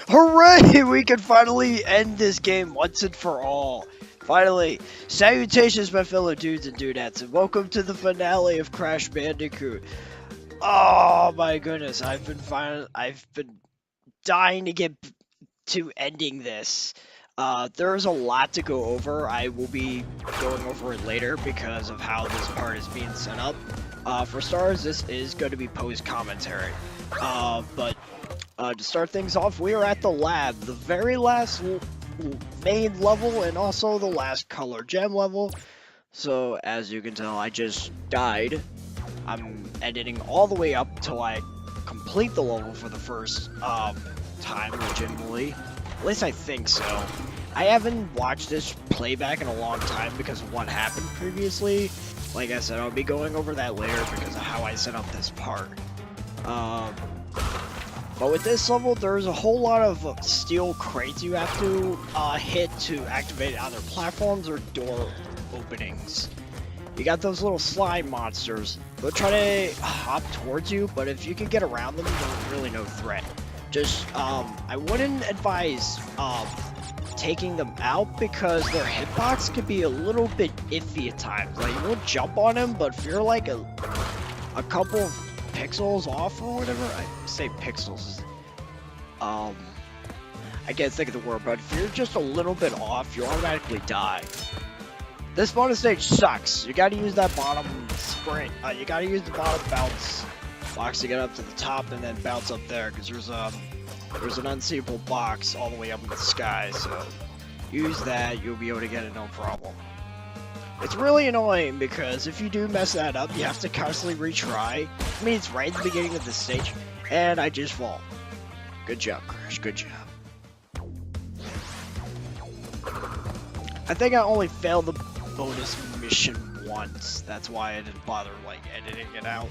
Hooray! We can finally end this game once and for all. Finally, salutations, my fellow dudes and dudettes, and welcome to the finale of Crash Bandicoot. Oh my goodness, I've been dying to get to ending this. There's a lot to go over. I will be going over it later because of how this part is being set up. For stars, this is going to be post commentary. But to start things off, we are at the lab, the very last main level and also the last color gem level. So as you can tell, I just died. I'm editing all the way up till I complete the level for the first time legitimately. At least I think so. I haven't watched this playback in a long time because of what happened previously. Like I said, I'll be going over that later because of how I set up this part. But with this level, there's a whole lot of steel crates you have to hit to activate either platforms or door openings. You got those little slime monsters. They'll try to hop towards you, but if you can get around them, they're really no threat. Just, I wouldn't advise taking them out because their hitbox could be a little bit iffy at times. Like, you'll jump on them, but if you're like a couple of pixels off or whatever, I say pixels. I can't think of the word, but if you're just a little bit off, you automatically die. This bonus stage sucks. You gotta use that bottom sprint. You gotta use the bottom bounce box to get up to the top and then bounce up there, because there's an unseeable box all the way up in the sky, so use that, you'll be able to get it no problem. It's really annoying because if you do mess that up, you have to constantly retry. I mean, it's right at the beginning of the stage, and I just fall. Good job, Crash, good job. I think I only failed the bonus mission once. That's why I didn't bother, like, editing it out.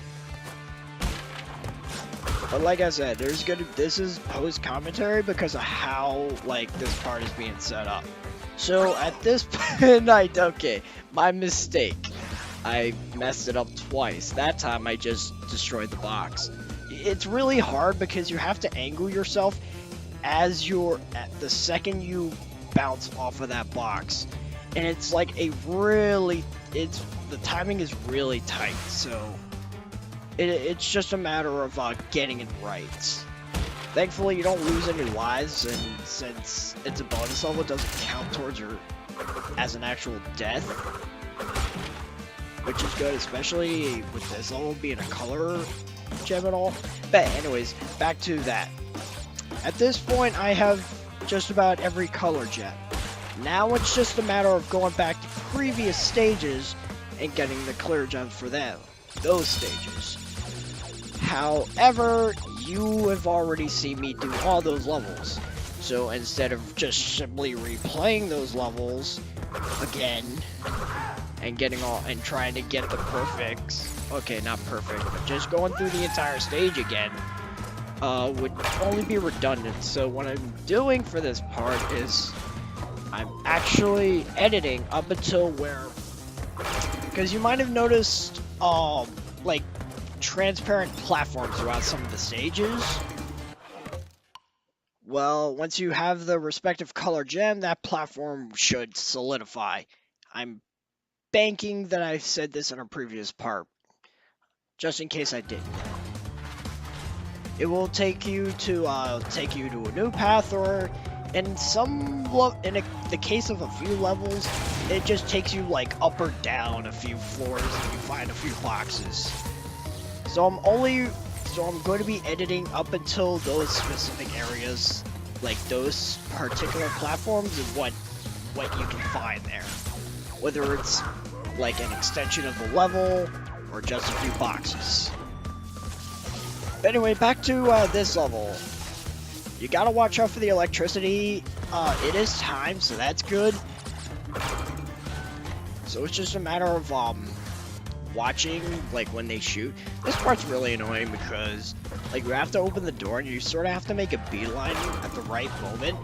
But like I said, this is post-commentary because of how, like, this part is being set up. So, at this point, okay, my mistake. I messed it up twice. That time, I just destroyed the box. It's really hard because you have to angle yourself at the second you bounce off of that box. And it's like the timing is really tight, so it's just a matter of getting it right. Thankfully, you don't lose any lives, and since it's a bonus level, it doesn't count towards your as an actual death, which is good, especially with this level being a color gem and all. But anyways, back to that. At this point, I have just about every color gem. Now it's just a matter of going back to previous stages and getting the clear gems for those stages. However, you have already seen me do all those levels. So instead of just simply replaying those levels again and trying to get the perfects, okay, not perfect, but just going through the entire stage again, would only be redundant. So what I'm doing for this part is I'm actually editing up until where, because you might have noticed, like, transparent platforms throughout some of the stages. Well, once you have the respective color gem, that platform should solidify. I'm banking that I said this in a previous part, just in case I didn't. It will take you to a new path, or in the case of a few levels, it just takes you like up or down a few floors and you find a few boxes. So I'm going to be editing up until those specific areas, like those particular platforms, and what you can find there. Whether it's like an extension of the level or just a few boxes. But anyway, back to this level. You gotta watch out for the electricity. It is timed, so that's good. So it's just a matter of watching, like, when they shoot. This part's really annoying because, like, you have to open the door and you sort of have to make a beeline at the right moment.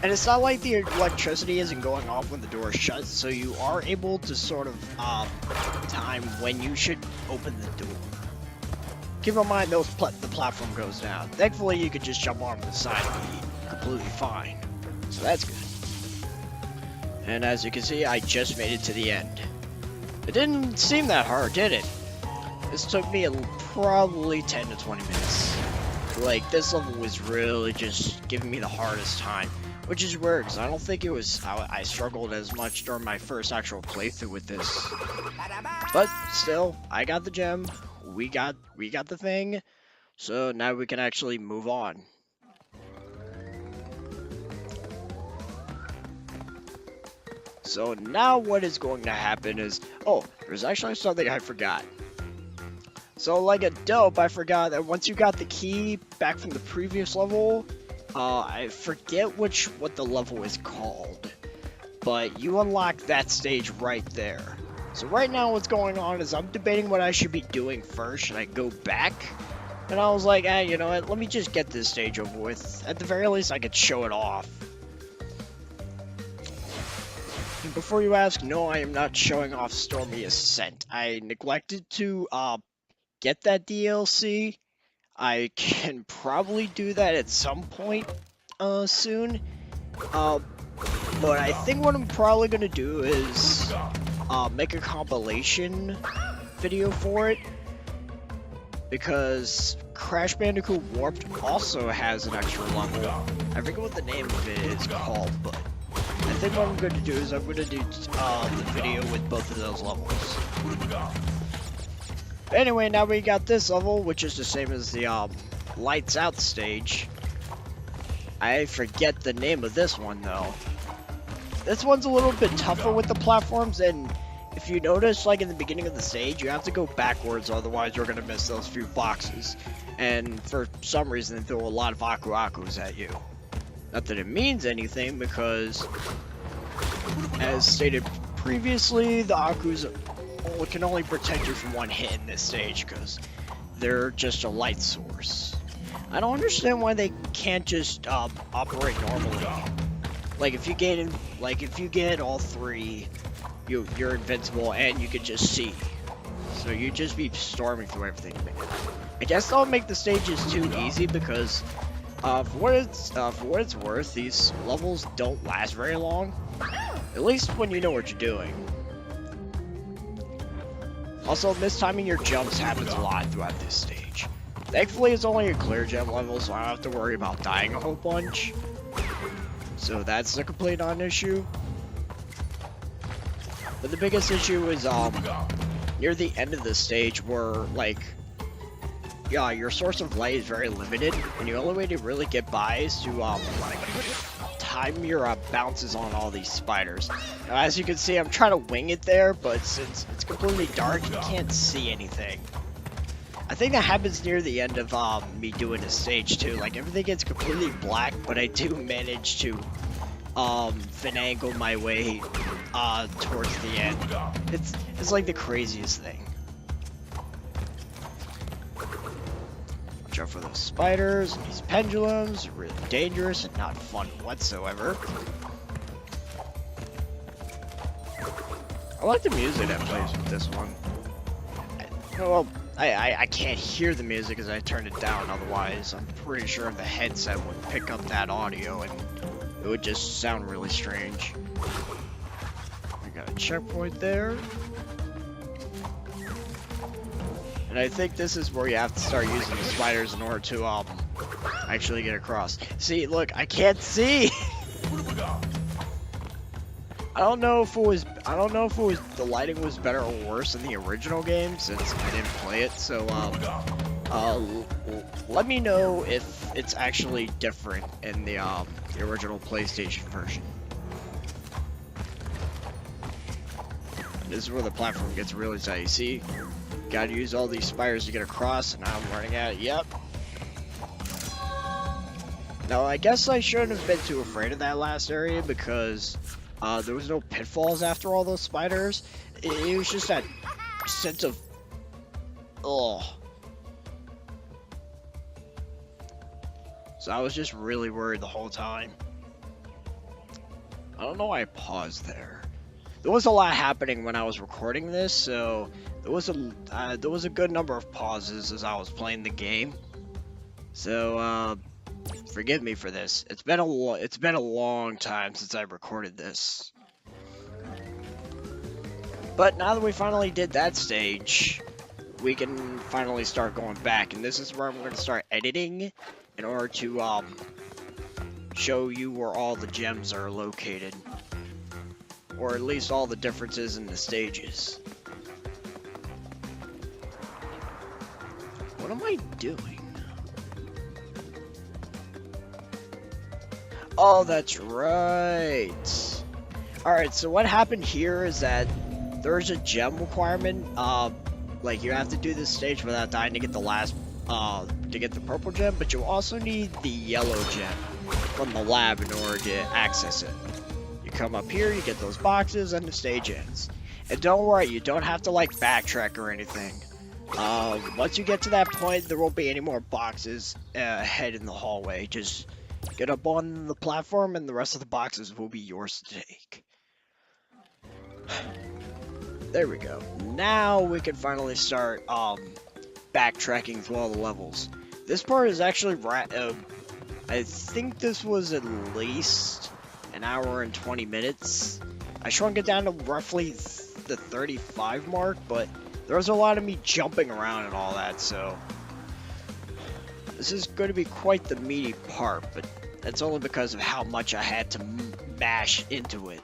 And it's not like the electricity isn't going off when the door is shut, so you are able to sort of time when you should open the door. keep in mind the platform goes down. Thankfully, you could just jump on the side and be completely fine. So that's good. And as you can see, I just made it to the end. It didn't seem that hard, did it? This took me probably 10 to 20 minutes. Like, this level was really just giving me the hardest time. Which is weird, because I don't think it was... I struggled as much during my first actual playthrough with this. But still, I got the gem. We got the thing. So now we can actually move on. So now what is going to happen is... Oh, there's actually something I forgot. So like a dope, I forgot that once you got the key back from the previous level... I forget what the level is called. But you unlock that stage right there. So right now what's going on is I'm debating what I should be doing first. Should I go back? And I was like, you know what, let me just get this stage over with. At the very least, I could show it off. And before you ask, no, I am not showing off Stormy Ascent. I neglected to get that DLC. I can probably do that at some point soon. But I think what I'm probably going to do is make a compilation video for it. Because Crash Bandicoot Warped also has an extra level. I forget what the name of it is called, but I think what I'm going to do is I'm going to do the video with both of those levels. Anyway, now we got this level, which is the same as the Lights Out stage. I forget the name of this one, though. This one's a little bit tougher with the platforms, and if you notice, like in the beginning of the stage, you have to go backwards, otherwise you're going to miss those few boxes. And for some reason, they throw a lot of Aku Akus at you. Not that it means anything, because, as stated previously, the Akus can only protect you from one hit in this stage, because they're just a light source. I don't understand why they can't just operate normally. Like if you get all three, you're invincible and you can just see. So you just be storming through everything. I guess they'll make the stages too easy because for what it's worth, these levels don't last very long. At least when you know what you're doing. Also, mistiming your jumps happens a lot throughout this stage. Thankfully, it's only a clear gem level, so I don't have to worry about dying a whole bunch. So that's a complete non-issue. But the biggest issue is near the end of the stage where, like, yeah, your source of light is very limited, and the only way to really get by is to time your bounces on all these spiders. Now, as you can see, I'm trying to wing it there, but since it's completely dark, you can't see anything. I think that happens near the end of me doing this stage too. Like everything gets completely black, but I do manage to finagle my way towards the end. It's like the craziest thing. Watch out for those spiders and these pendulums. They're really dangerous and not fun whatsoever. I like the music that plays with this one. I can't hear the music because I turned it down, otherwise I'm pretty sure the headset would pick up that audio and it would just sound really strange. We got a checkpoint there. And I think this is where you have to start using the spiders in order to actually get across. See, look, I can't see! I don't know if the lighting was better or worse in the original game since I didn't play it. So let me know if it's actually different in the original PlayStation version. And this is where the platform gets really tight. You see, gotta use all these spiders to get across, and now I'm running out. Yep. Now I guess I shouldn't have been too afraid of that last area because there was no pitfalls after all those spiders. It was just that sense of, ugh. So I was just really worried the whole time. I don't know why I paused there. There was a lot happening when I was recording this, so there was a good number of pauses as I was playing the game. So forgive me for this. It's been a long time since I recorded this. But now that we finally did that stage, we can finally start going back, and this is where I'm going to start editing in order to show you where all the gems are located, or at least all the differences in the stages. What am I doing? Oh, that's right. Alright, so what happened here is that there's a gem requirement. Like, you have to do this stage without dying to get the last, to get the purple gem, but you also need the yellow gem from the lab in order to access it. You come up here, you get those boxes, and the stage ends. And don't worry, you don't have to, like, backtrack or anything. Once you get to that point, there won't be any more boxes ahead in the hallway. Just get up on the platform, and the rest of the boxes will be yours to take. There we go. Now we can finally start backtracking through all the levels. This part is actually I think this was at least an hour and 20 minutes. I shrunk it down to roughly the 35 mark, but there was a lot of me jumping around and all that, so this is going to be quite the meaty part, but that's only because of how much I had to mash into it.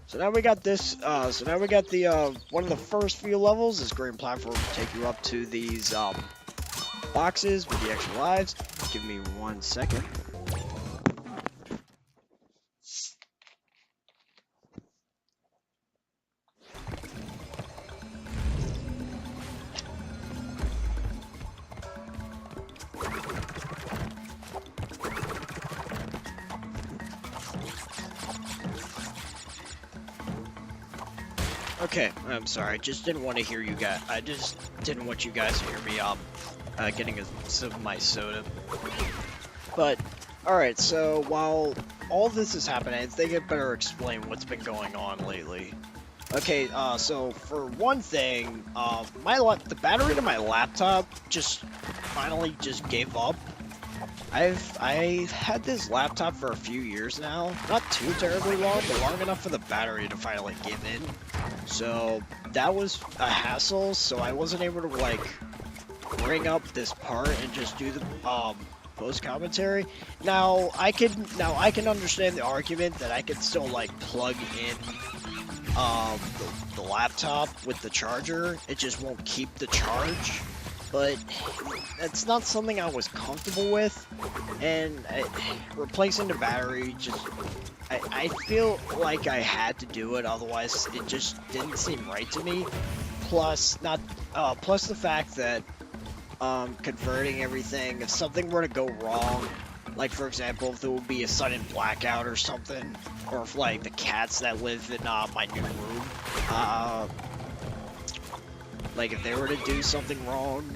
So now we got this, one of the first few levels. This green platform will take you up to these, boxes with the extra lives. Give me 1 second. Okay, I'm sorry. I just didn't want to hear you guys. I just didn't want you guys to hear me getting a sip of my soda. But alright, so while all this is happening, I think I better explain what's been going on lately. Okay, so for one thing, the battery to my laptop finally gave up. I've had this laptop for a few years now, not too terribly long, but long enough for the battery to finally give in. So that was a hassle, so I wasn't able to like bring up this part and just do the post commentary. Now I can understand the argument that I could still like plug in the laptop with the charger. It just won't keep the charge. But that's not something I was comfortable with, and replacing the battery I feel like I had to do it, otherwise it just didn't seem right to me. Plus the fact that converting everything, if something were to go wrong, like for example if there would be a sudden blackout or something, or if like the cats that live in my new room, like if they were to do something wrong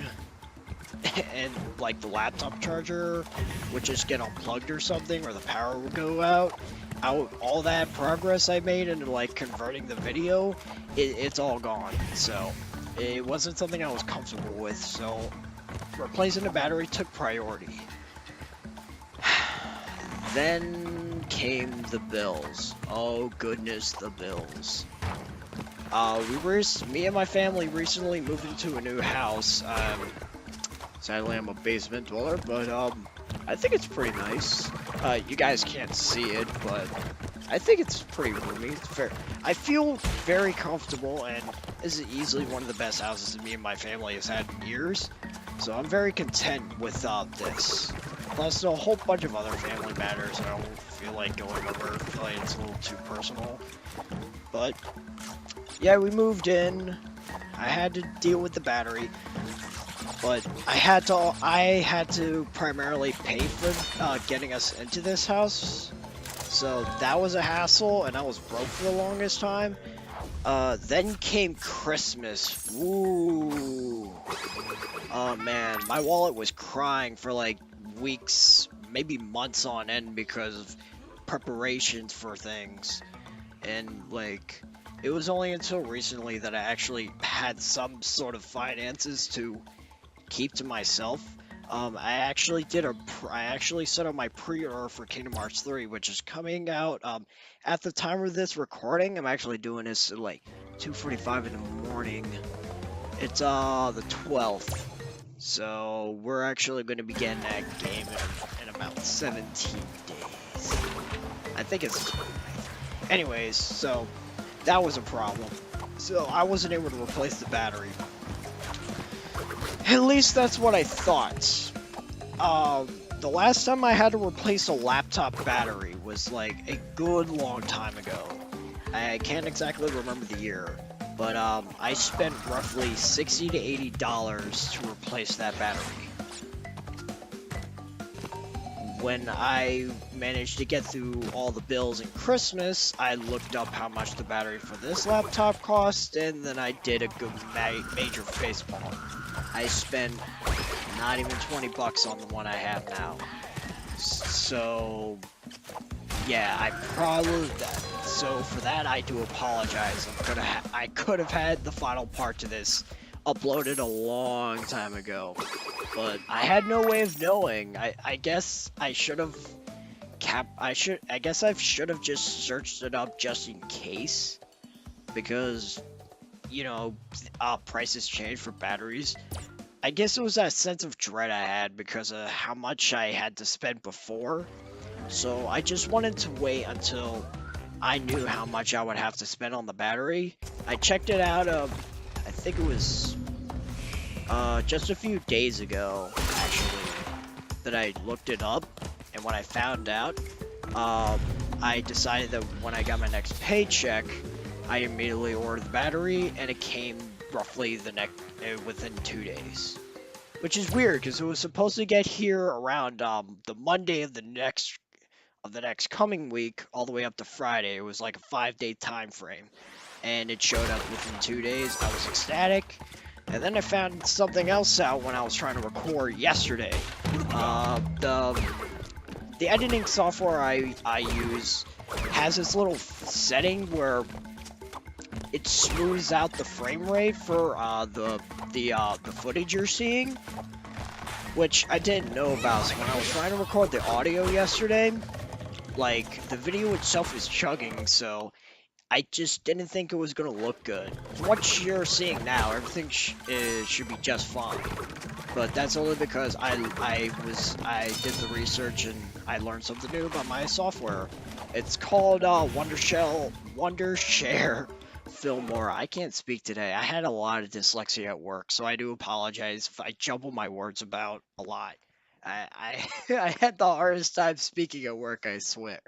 and like the laptop charger would just get unplugged or something, or the power would go out, all that progress I made into like converting the video, it's all gone. So it wasn't something I was comfortable with, so replacing the battery took priority. Then came the bills. Oh goodness, the bills. Me and my family recently moved into a new house. Sadly, I'm a basement dweller, but I think it's pretty nice. You guys can't see it, but I think it's pretty roomy. It's fair. I feel very comfortable, and this is easily one of the best houses that me and my family has had in years. So I'm very content with this. Plus, a whole bunch of other family matters I don't feel like going over. I feel like it's a little too personal. But yeah, we moved in. I had to deal with the battery, but I had to primarily pay for getting us into this house. So that was a hassle, and I was broke for the longest time. Then came Christmas. Ooh. Oh man, my wallet was crying for like weeks, maybe months on end because of preparations for things. And like, It was only until recently that I actually had some sort of finances to keep to myself. I actually set up my pre-order for Kingdom Hearts 3, which is coming out at the time of this recording. I'm actually doing this at like 2:45 in the morning. It's the 12th. So we're actually going to be getting that game in about 17 days. I think it's anyways, so that was a problem. So I wasn't able to replace the battery. At least that's what I thought. The last time I had to replace a laptop battery was like a good long time ago. I can't exactly remember the year, but I spent roughly $60 to $80 to replace that battery. When I managed to get through all the bills and Christmas, I looked up how much the battery for this laptop cost, and then I did a good major facepalm. I spent not even 20 bucks on the one I have now. So, yeah, so for that I do apologize. I could have had the final part to this uploaded a long time ago, but I had no way of knowing. I guess I should have I guess I should have just searched it up just in case, because you know, prices change for batteries. I guess it was that sense of dread I had because of how much I had to spend before. So I just wanted to wait until I knew how much I would have to spend on the battery. I checked it out, I think it was just a few days ago, actually, that I looked it up. And when I found out, I decided that when I got my next paycheck, I immediately ordered the battery, and it came roughly within 2 days, which is weird because it was supposed to get here around the Monday of the next coming week, all the way up to Friday. It was like a 5-day time frame, and it showed up within 2 days. I was ecstatic, and then I found something else out when I was trying to record yesterday. The editing software I use has this little setting where it smooths out the frame rate for the footage you're seeing, which I didn't know about. So when I was trying to record the audio yesterday, like, the video itself is chugging, so I just didn't think it was gonna look good. From what you're seeing now, everything should be just fine, but that's only because I did the research and I learned something new about my software. It's called Wondershare Fillmore. I can't speak today. I had a lot of dyslexia at work, so I do apologize if I jumble my words about a lot. I I had the hardest time speaking at work, I swear.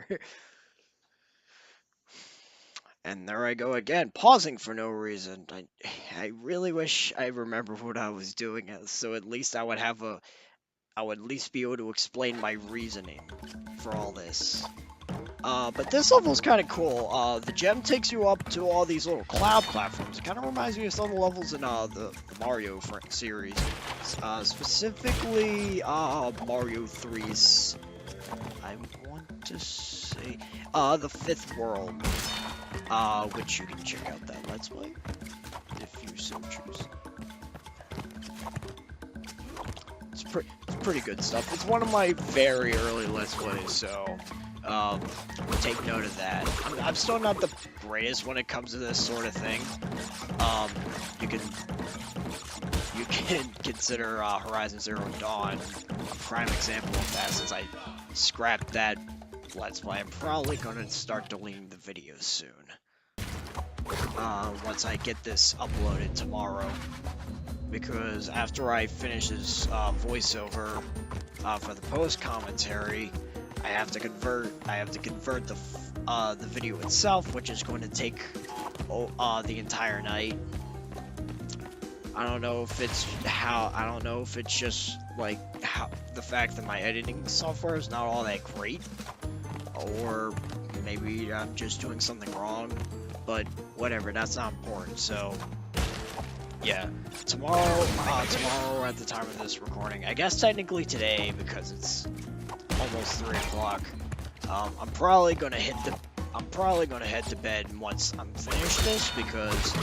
And there I go again, pausing for no reason. I really wish I remembered what I was doing, so at least I would at least be able to explain my reasoning for all this. But this level's kind of cool. The gem takes you up to all these little cloud platforms. It kind of reminds me of some of the levels in the Mario series. Specifically, Mario 3's, I want to say, the 5th world, which you can check out that Let's Play, if you so choose. It's pretty good stuff. It's one of my very early Let's Plays, so take note of that. I'm still not the greatest when it comes to this sort of thing. You can consider Horizon Zero Dawn a prime example of that, since I scrapped that Let's Play. I'm probably going to start deleting the videos soon. Once I get this uploaded tomorrow. Because after I finish this voiceover for the post commentary, I have to convert the video itself, which is going to take the entire night. I don't know if it's just like the fact that my editing software is not all that great, or maybe I'm just doing something wrong, but whatever, that's not important. So yeah, tomorrow at the time of this recording, I guess technically today, because it's almost 3 o'clock, I'm probably gonna hit I'm probably gonna head to bed once I'm finished this because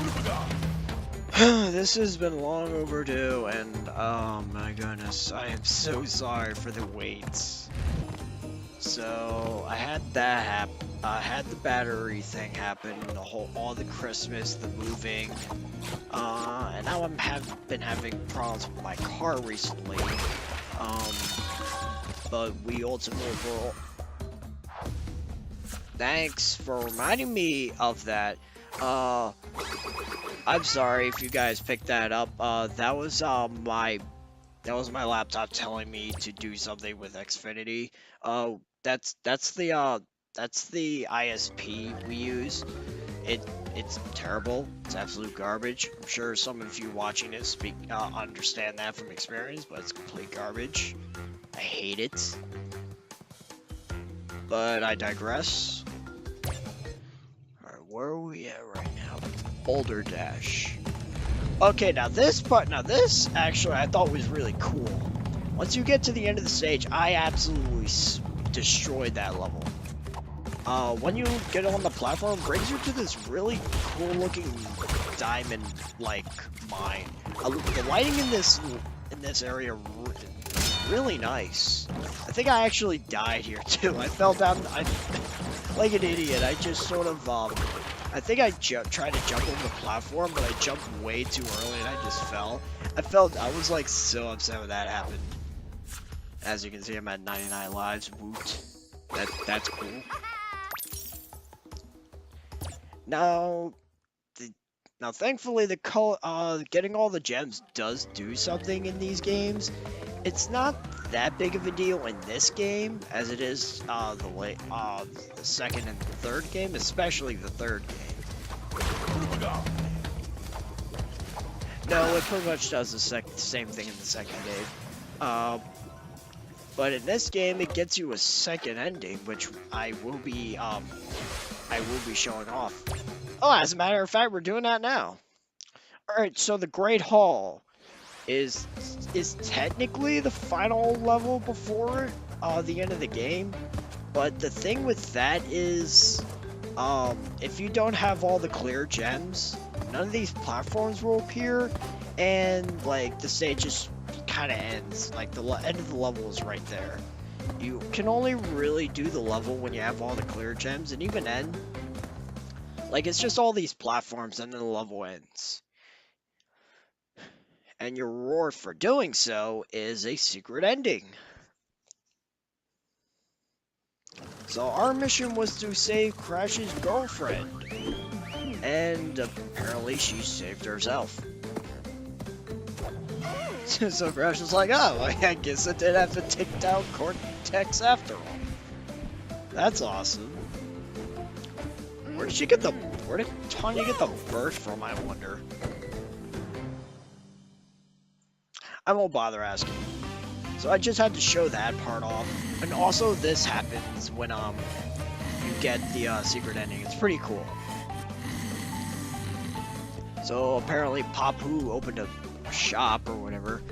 this has been long overdue, and oh my goodness, I am so sorry for the waits. So I had that happen. I had the battery thing happen, all the Christmas, the moving, and now been having problems with my car recently. But we ultimately were. Thanks for reminding me of that. I'm sorry if you guys picked that up. That was my laptop telling me to do something with Xfinity. That's the ISP we use. It's terrible. It's absolute garbage. I'm sure some of you watching this understand that from experience, but it's complete garbage. I hate it. But I digress. Alright, where are we at right now? Boulder Dash. Okay, now this actually I thought was really cool. Once you get to the end of the stage, I absolutely destroyed that level. When you get on the platform, it brings you to this really cool looking diamond-like mine. The lighting in this area is really nice. I think I actually died here too. I fell down. Like an idiot. I just sort of I think I tried to jump over the platform, but I jumped way too early and I just fell. I was like so upset when that happened. As you can see, I'm at 99 lives. Woot. That's cool. Now, thankfully, getting all the gems does do something in these games. It's not that big of a deal in this game as it is the second and third game, especially the third game. No, it pretty much does the same thing in the second game. But in this game, it gets you a second ending, which I will be showing off. Oh, as a matter of fact, we're doing that now. Alright, so the Great Hall is technically the final level before the end of the game. But the thing with that is, if you don't have all the clear gems, none of these platforms will appear, and like the stage just kind of ends. Like the end of the level is right there. You can only really do the level when you have all the clear gems, and even then, like it's just all these platforms and then the level ends. And your reward for doing so is a secret ending. So our mission was to save Crash's girlfriend. And apparently she saved herself. So Crash was like, oh, I guess I did have to take down Cortex after all. That's awesome. Where did Tanya get the bird from, I wonder? I won't bother asking. So I just had to show that part off. And also this happens when you get the secret ending. It's pretty cool. So apparently Papu opened a shop or whatever.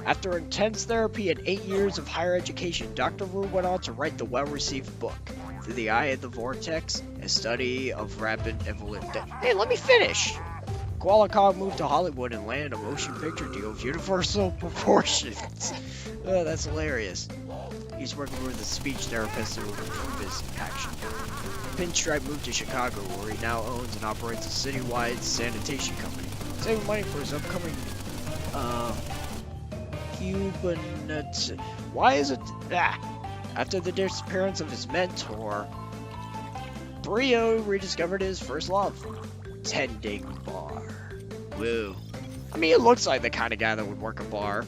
After intense therapy and 8 years of higher education, Dr. Wu went on to write the well-received book, Through the Eye of the Vortex, a study of rapid evolution. Hey, let me finish! Koala Kong moved to Hollywood and landed a motion picture deal with Universal Proportions. Oh, that's hilarious. He's working with a speech therapist to improve his action. Pinstripe moved to Chicago, where he now owns and operates a citywide sanitation company, saving money for his upcoming, Cubanite. Why is it? After the disappearance of his mentor, Brio rediscovered his first love, tending bar. Woo. I mean, it looks like the kind of guy that would work a bar.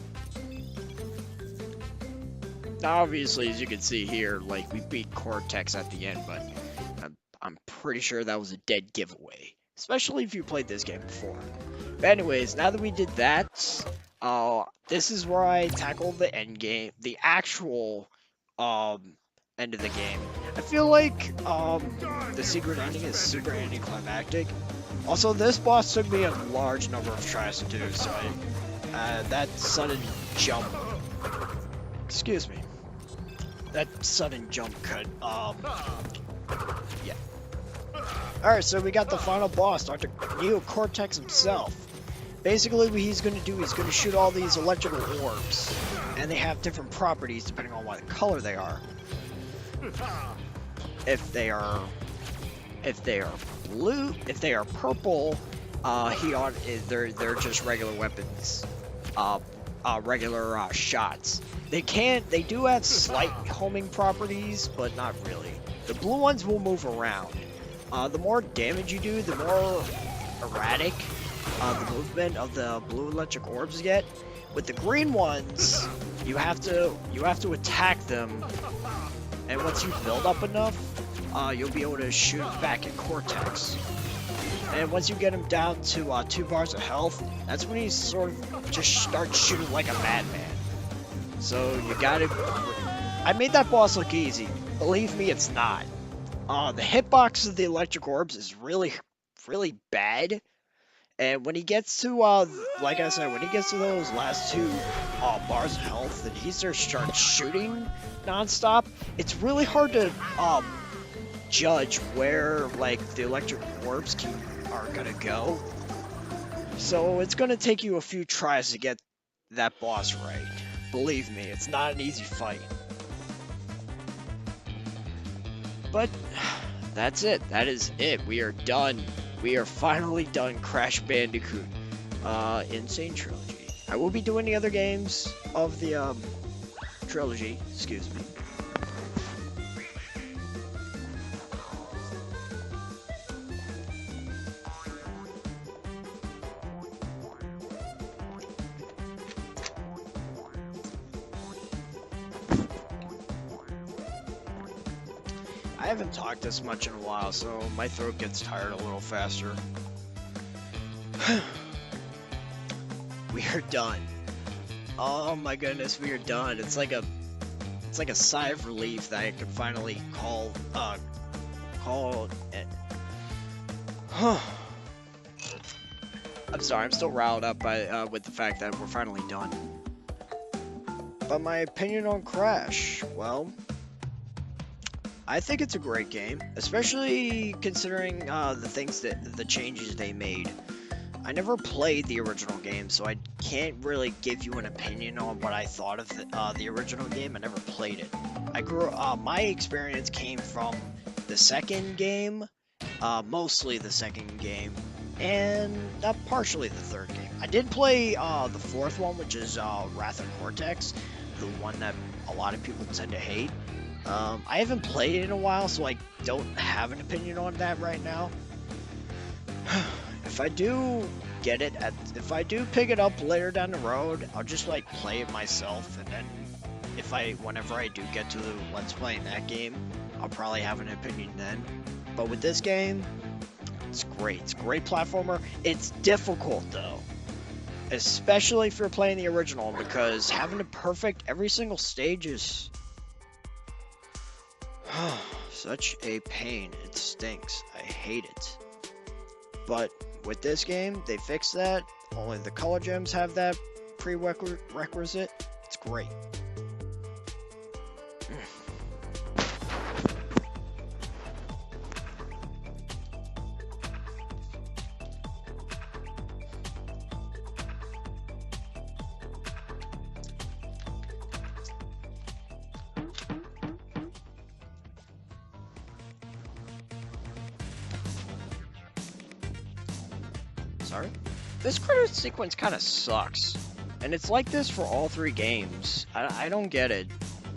Now, obviously, as you can see here, like, we beat Cortex at the end, but I'm pretty sure that was a dead giveaway. Especially if you played this game before. But anyways, now that we did that, this is where I tackle the end game, the actual, end of the game. I feel like, the secret ending is super anticlimactic. Also, this boss took me a large number of tries to do, so that sudden jump, excuse me, that sudden jump could, yeah, Alright, so we got the final boss, Dr. Neocortex himself. Basically what he's going to do, he's going to shoot all these electrical orbs. And they have different properties depending on what color they are. If they are blue, if they are purple, they're just regular weapons. Regular shots. They do have slight homing properties, but not really. The blue ones will move around. The more damage you do, the more erratic the movement of the blue electric orbs get. With the green ones, you have to attack them, and once you build up enough, you'll be able to shoot back at Cortex. And once you get him down to 2 bars of health, that's when he sort of just starts shooting like a madman. So you gotta... I made that boss look easy. Believe me, it's not. The hitbox of the electric orbs is really, really bad. And when he gets to, like I said, when he gets to those last 2 bars of health and he starts shooting non-stop, it's really hard to judge where, like, the electric orbs are gonna go. So it's gonna take you a few tries to get that boss right. Believe me, it's not an easy fight. But that's it. That is it. We are done. We are finally done Crash Bandicoot Insane Trilogy. I will be doing the other games of the trilogy, excuse me. I haven't talked this much in a while, so my throat gets tired a little faster. We are done. Oh my goodness, we are done. It's like a sigh of relief that I can finally call it. I'm sorry, I'm still riled up by with the fact that we're finally done. But my opinion on Crash, well, I think it's a great game, especially considering the changes they made. I never played the original game, so I can't really give you an opinion on what I thought of the original game. I never played it. My experience came from the second game, mostly the second game, and partially the third game. I did play the fourth one, which is Wrath of Cortex, the one that a lot of people tend to hate. I haven't played it in a while, so I don't have an opinion on that right now. If I do if I do pick it up later down the road, I'll just like play it myself, and then whenever I do get to the Let's Play in that game, I'll probably have an opinion then. But with this game, it's great. It's a great platformer. It's difficult though, especially if you're playing the original, because having to perfect every single stage is such a pain. It stinks. I hate it. But with this game, they fixed that. Only the color gems have that prerequisite. It's great. Sorry? This credit sequence kind of sucks. And it's like this for all 3 games. I don't get it.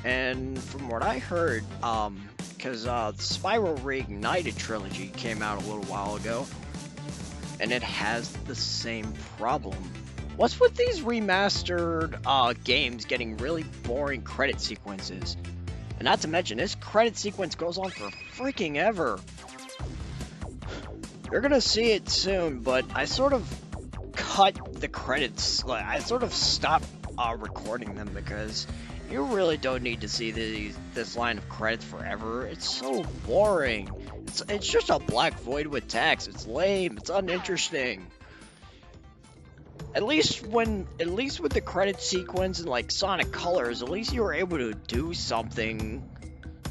And from what I heard, because Spyro Reignited Trilogy came out a little while ago, and it has the same problem. What's with these remastered games getting really boring credit sequences? And not to mention, this credit sequence goes on for freaking ever. You're gonna see it soon, but I sort of cut the credits. Like, I sort of stopped recording them because you really don't need to see this line of credits forever. It's so boring. It's just a black void with text. It's lame. It's uninteresting. At least with the credit sequence and like Sonic Colors, at least you were able to do something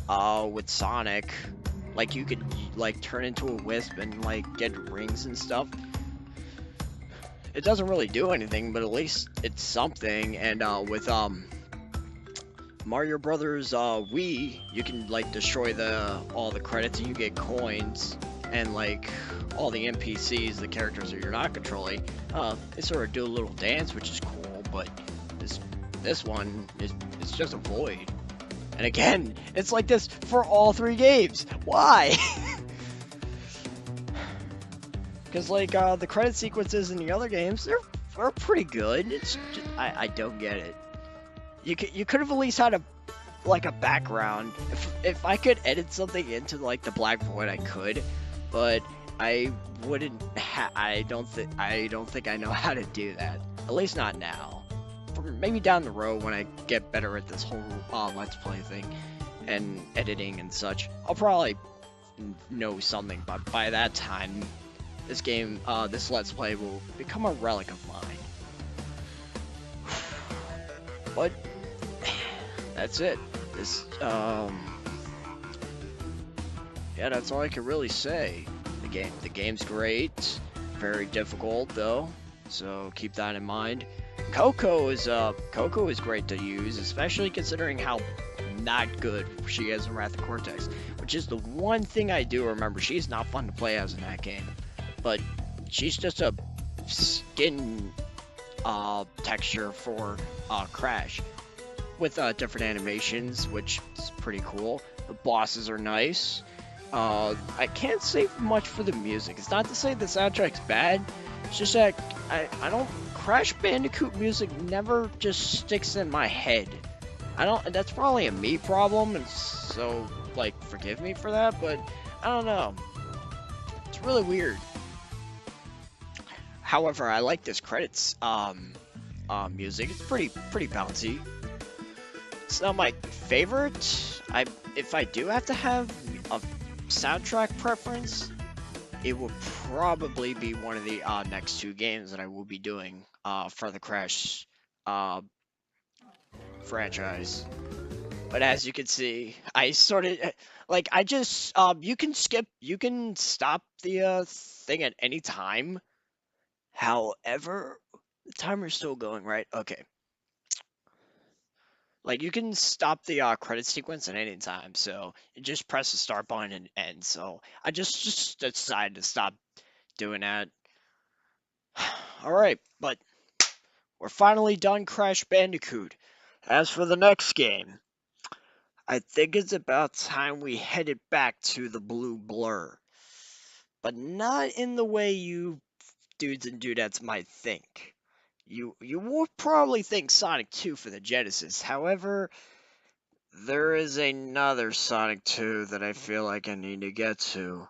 with Sonic. Like you could like turn into a wisp and like get rings and stuff. It doesn't really do anything, but at least it's something. And with Mario Brothers Wii, you can like destroy the all the credits and you get coins and like all the NPCs, the characters that you're not controlling. They sort of do a little dance, which is cool. But this one is it's just a void. And again, it's like this for all 3 games. Why? Because like the credit sequences in the other games, they're pretty good. It's just, I don't get it. You could have at least had a like a background. If I could edit something into like the black void, I could, but I wouldn't. I don't think I know how to do that. At least not now. Maybe down the road when I get better at this whole let's play thing and editing and such, I'll probably know something. But by that time, this game, this let's play will become a relic of mine. But that's it. This, yeah, that's all I can really say. The game's great. Very difficult though, so keep that in mind. Coco is great to use, especially considering how not good she is in Wrath of Cortex, which is the one thing I do remember. She's not fun to play as in that game, but she's just a skin texture for Crash with different animations, which is pretty cool. The bosses are nice. I can't say much for the music. It's not to say the soundtrack's bad. It's just that I don't. Crash Bandicoot music never just sticks in my head. I don't. That's probably a me problem, and so like forgive me for that. But I don't know. It's really weird. However, I like this credits music. It's pretty bouncy. It's not my favorite. If I do have to have a soundtrack preference, it will probably be one of the next 2 games that I will be doing for the Crash franchise. But as you can see, I started like I just you can stop the thing at any time. However, the timer's still going, right? Okay. Like you can stop the credit sequence at any time, so you just press the start button and end. So I just decided to stop doing that. All right, but we're finally done Crash Bandicoot. As for the next game, I think it's about time we headed back to the blue blur. But not in the way you dudes and dudettes might think. You will probably think Sonic 2 for the Genesis. However, there is another Sonic 2 that I feel like I need to get to.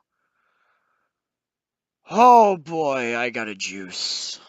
Oh boy, I got a juice.